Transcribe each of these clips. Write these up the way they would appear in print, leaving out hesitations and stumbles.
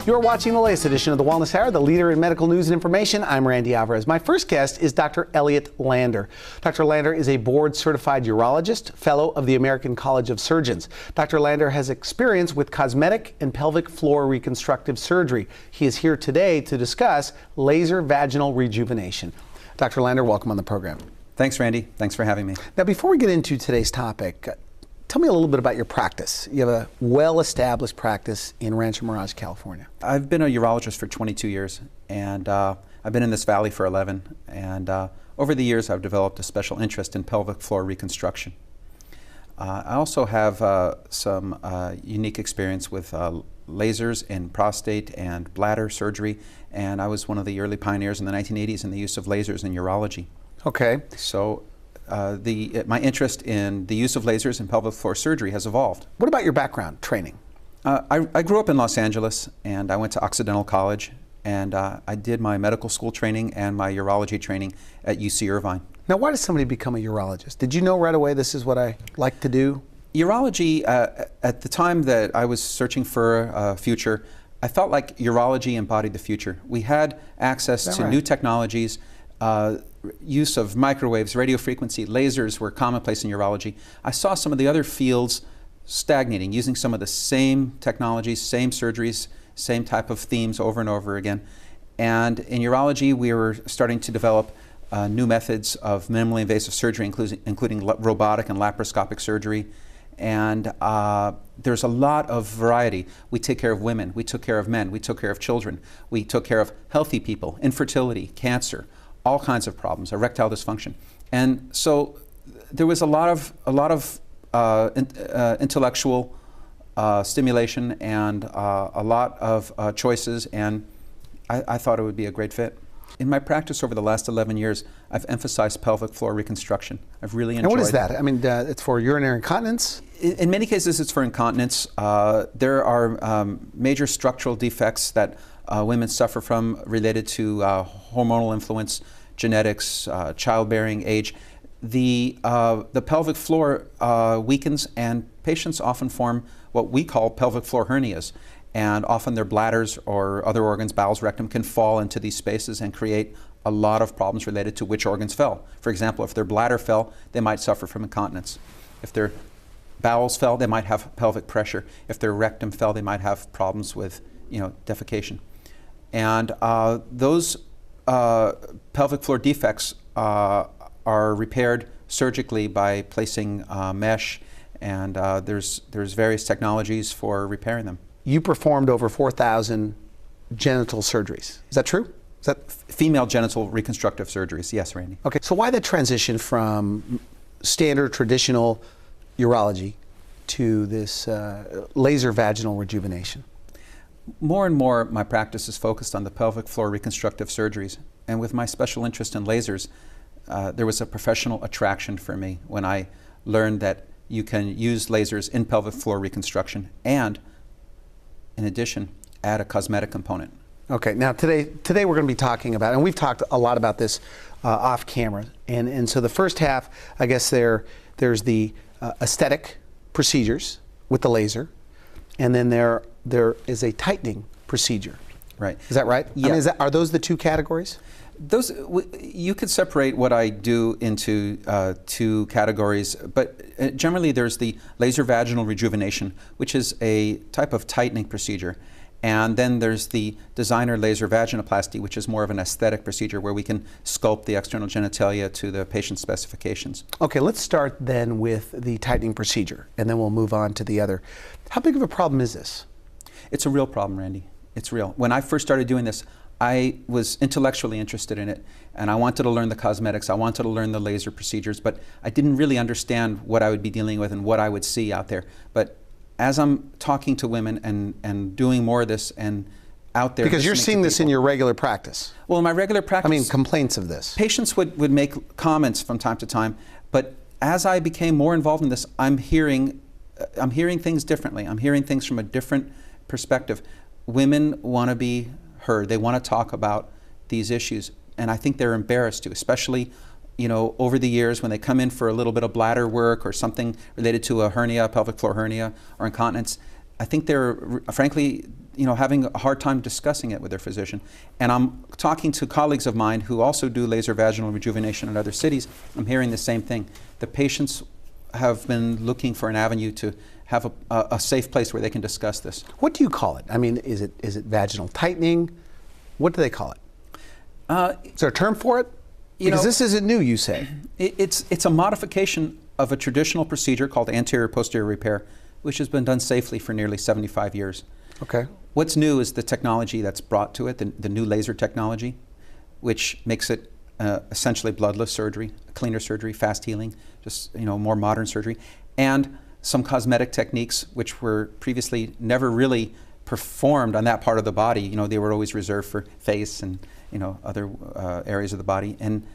You're watching the latest edition of the Wellness Hour, the leader in medical news and information. I'm Randy Alvarez. My first guest is Dr. Elliot Lander. Dr. Lander is a board-certified urologist, fellow of the American College of Surgeons. Dr. Lander has experience with cosmetic and pelvic floor reconstructive surgery. He is here today to discuss laser vaginal rejuvenation. Dr. Lander, welcome on the program. Thanks, Randy. Thanks for having me. Now, before we get into today's topic, tell me a little bit about your practice. You have a well-established practice in Rancho Mirage, California. I've been a urologist for 22 years, and I've been in this valley for 11. And over the years, I've developed a special interest in pelvic floor reconstruction. I also have some unique experience with lasers in prostate and bladder surgery, and I was one of the early pioneers in the 1980s in the use of lasers in urology. Okay. So my interest in the use of lasers in pelvic floor surgery has evolved. What about your background, training? I grew up in Los Angeles, and I went to Occidental College, and I did my medical school training and my urology training at UC Irvine. Now, why does somebody become a urologist? Did you know right away this is what I like to do? Urology, at the time that I was searching for a future, I felt like urology embodied the future. We had access to new technologies. Use of microwaves, radio frequency, lasers were commonplace in urology. I saw some of the other fields stagnating, using some of the same technologies, same surgeries, same type of themes over and over again. And in urology, we were starting to develop new methods of minimally invasive surgery, including robotic and laparoscopic surgery. And there's a lot of variety. We take care of women, we took care of men, we took care of children, we took care of healthy people, infertility, cancer, all kinds of problems, erectile dysfunction. And so there was a lot of intellectual stimulation and a lot of choices, and I thought it would be a great fit. In my practice over the last 11 years, I've emphasized pelvic floor reconstruction. I've really enjoyed it. And what is that? I mean, it's for urinary incontinence? In many cases, it's for incontinence. There are major structural defects that women suffer from related to hormonal influence, genetics, childbearing, age. The pelvic floor weakens, and patients often form what we call pelvic floor hernias. And often their bladders or other organs, bowels, rectum, can fall into these spaces and create a lot of problems related to which organs fell. For example, if their bladder fell, they might suffer from incontinence. If their bowels fell, they might have pelvic pressure. If their rectum fell, they might have problems with, defecation. And those pelvic floor defects are repaired surgically by placing mesh, and there's various technologies for repairing them. You performed over 4,000 genital surgeries. Is that true? Is that female genital reconstructive surgeries? Yes, Randy. Okay, so why the transition from standard traditional urology to this laser vaginal rejuvenation? More and more, my practice is focused on the pelvic floor reconstructive surgeries. And with my special interest in lasers, there was a professional attraction for me when I learned that you can use lasers in pelvic floor reconstruction and, in addition, add a cosmetic component. Okay, now today we're going to be talking about, and we've talked a lot about this off camera, and so the first half, I guess there's the aesthetic procedures with the laser, and then there is a tightening procedure. Right. Is that right? Yeah. I mean, are those the two categories? You could separate what I do into two categories, but generally there's the laser vaginal rejuvenation, which is a type of tightening procedure. And then there's the designer laser vaginoplasty, which is more of an aesthetic procedure where we can sculpt the external genitalia to the patient's specifications. Okay, let's start then with the tightening procedure, and then we'll move on to the other. How big of a problem is this? It's a real problem, Randy. It's real. When I first started doing this, I was intellectually interested in it, and I wanted to learn the cosmetics, I wanted to learn the laser procedures, but I didn't really understand what I would be dealing with and what I would see out there. But as I'm talking to women and doing more of this and out there. Because you're seeing this in your regular practice. Well, in my regular practice. I mean, complaints of this. Patients would make comments from time to time, but as I became more involved in this, I'm hearing things differently. I'm hearing things from a different perspective. Women want to be heard. They want to talk about these issues, and I think they're embarrassed to, especially over the years when they come in for a little bit of bladder work or something related to a hernia, pelvic floor hernia, or incontinence. I think they're, frankly, having a hard time discussing it with their physician. And I'm talking to colleagues of mine who also do laser vaginal rejuvenation in other cities. I'm hearing the same thing. The patients have been looking for an avenue to have a safe place where they can discuss this. What do you call it? I mean, is it vaginal tightening? What do they call it? Is there a term for it? Because this isn't new, you say. It's a modification of a traditional procedure called anterior posterior repair, which has been done safely for nearly 75 years. Okay. What's new is the technology that's brought to it, the new laser technology, which makes it essentially bloodless surgery, cleaner surgery, fast healing, just more modern surgery, and some cosmetic techniques which were previously never really performed on that part of the body. They were always reserved for face and other areas of the body. And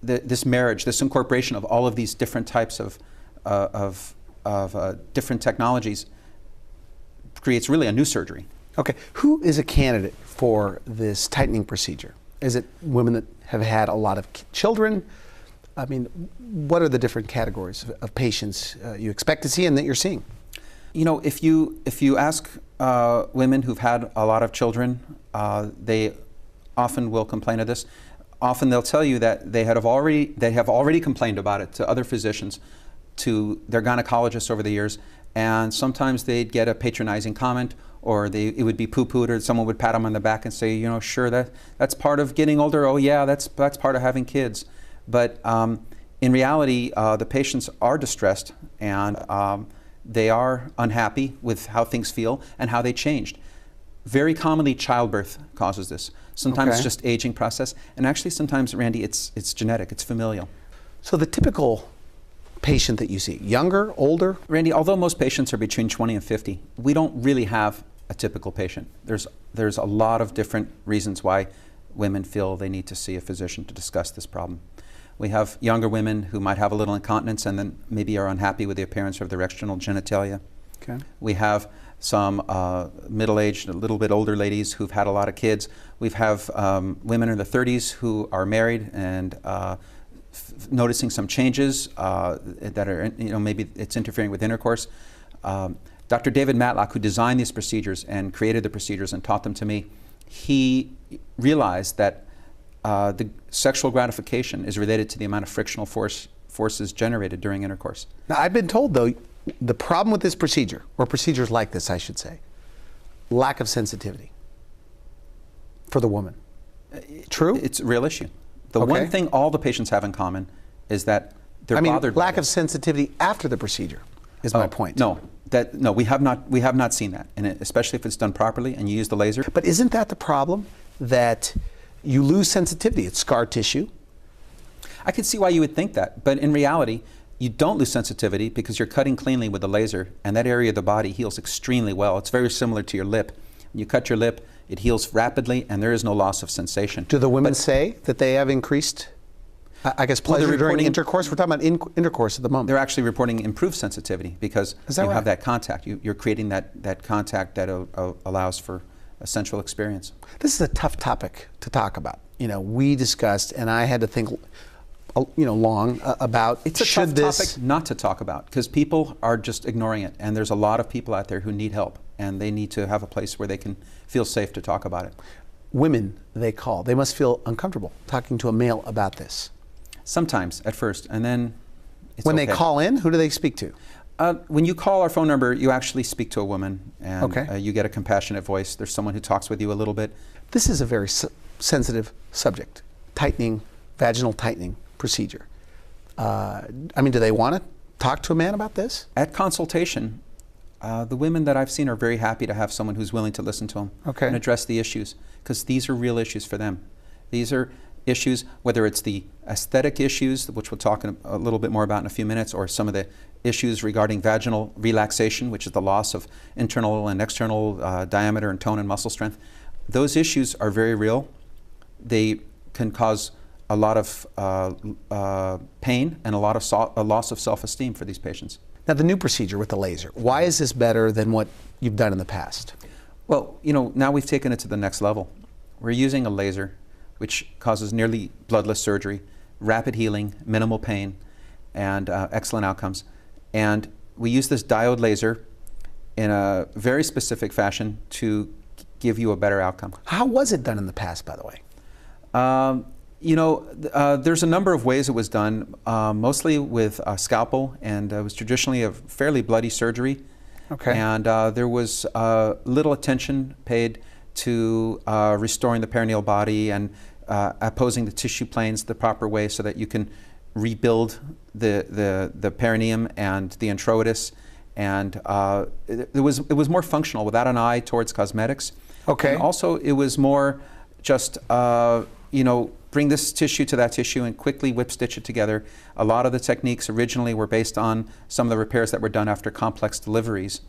this marriage, this incorporation of all of these different types of different technologies creates really a new surgery. Okay, who is a candidate for this tightening procedure? Is it women that have had a lot of children? I mean, what are the different categories of patients you expect to see and that you're seeing? If you ask women who've had a lot of children, they often will complain of this. Often they'll tell you that they have already complained about it to other physicians, to their gynecologists over the years, and sometimes they'd get a patronizing comment, or it would be poo-pooed, or someone would pat them on the back and say, sure, that's part of getting older. Oh yeah, that's part of having kids. But in reality, the patients are distressed, and they are unhappy with how things feel and how they changed. Very commonly, childbirth causes this. Sometimes just aging process, and actually sometimes, Randy, it's genetic, it's familial. So the typical patient that you see, younger, older? Randy, although most patients are between 20 and 50, we don't really have a typical patient. There's a lot of different reasons why women feel they need to see a physician to discuss this problem. We have younger women who might have a little incontinence and then maybe are unhappy with the appearance of their external genitalia. Okay. We have some middle-aged, a little bit older ladies who've had a lot of kids. We have women in their 30s who are married and noticing some changes that are, maybe it's interfering with intercourse. Dr. David Matlock, who designed these procedures and created the procedures and taught them to me, he realized that the sexual gratification is related to the amount of frictional forces generated during intercourse. Now, I've been told, though, the problem with this procedure, or procedures like this, I should say, lack of sensitivity for the woman. True? It's a real issue. The one thing all the patients have in common is that they're bothered by lack of sensitivity after the procedure is my point. No, we have not seen that, and especially if it's done properly and you use the laser. But isn't that the problem, that you lose sensitivity? It's scar tissue. I can see why you would think that, but in reality, you don't lose sensitivity because you're cutting cleanly with the laser, and that area of the body heals extremely well. It's very similar to your lip. When you cut your lip, it heals rapidly, and there is no loss of sensation. Do the women say that they have increased, I guess, pleasure during intercourse? We're talking about intercourse at the moment. They're actually reporting improved sensitivity because you have that contact. You're creating that contact that allows for a sensual experience. This is a tough topic to talk about. We discussed, and I had to think long about it's a tough topic not to talk about because people are just ignoring it, and there's a lot of people out there who need help, and they need to have a place where they can feel safe to talk about it. Women, they must feel uncomfortable talking to a male about this. Sometimes at first, and then it's when they call in, who do they speak to? When you call our phone number, you actually speak to a woman, and you get a compassionate voice. There's someone who talks with you a little bit. This is a very sensitive subject, vaginal tightening procedure. Do they want to talk to a man about this? At consultation, the women that I've seen are very happy to have someone who's willing to listen to them and address the issues, because these are real issues for them. These are issues, whether it's the aesthetic issues, which we'll talk a little bit more about in a few minutes, or some of the issues regarding vaginal relaxation, which is the loss of internal and external diameter and tone and muscle strength. Those issues are very real. They can cause a lot of pain and a loss of self-esteem for these patients. Now, the new procedure with the laser, why is this better than what you've done in the past? Well, now we've taken it to the next level. We're using a laser which causes nearly bloodless surgery, rapid healing, minimal pain, and excellent outcomes. And we use this diode laser in a very specific fashion to give you a better outcome. How was it done in the past, by the way? You know, there's a number of ways it was done, mostly with a scalpel, and it was traditionally a fairly bloody surgery. Okay. And there was little attention paid to restoring the perineal body and apposing the tissue planes the proper way so that you can rebuild the perineum and the introitus. And it was more functional without an eye towards cosmetics. Okay. And also, it was more just, you know, bring this tissue to that tissue and quickly whip stitch it together. A lot of the techniques originally were based on some of the repairs that were done after complex deliveries.